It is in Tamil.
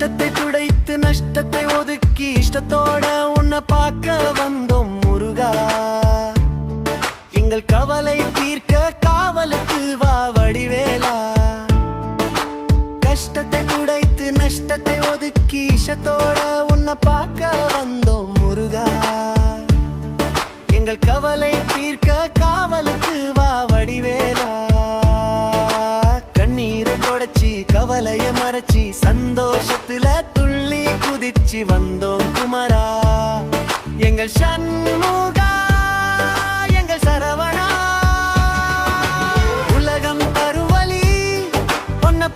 கஷ்டத்தை துடைத்து நஷ்டத்தை ஒதுக்கி இஷ்டத்தோட உன்னை பார்க்க வந்தோம் முருகா. எங்கள் கவலை தீர்க்க காவலுக்கு வா வடிவேலா. கஷ்டத்தை துடைத்து நஷ்டத்தை ஒதுக்கி இஷ்டத்தோட உன்னை பார்க்க வந்தோம் முருகா. எங்கள் கவலை தீர்க்க காவலுக்கு வா வடிவேலா. கண்ணீரை தொடச்சி கவலைய மறைச்சி சந்தோஷத்துல துள்ளி குதிச்சு வந்தோம் குமரா. எங்கள் சண்முகா, எங்கள் சரவணா. உலகம் தருவழி ஒன்ன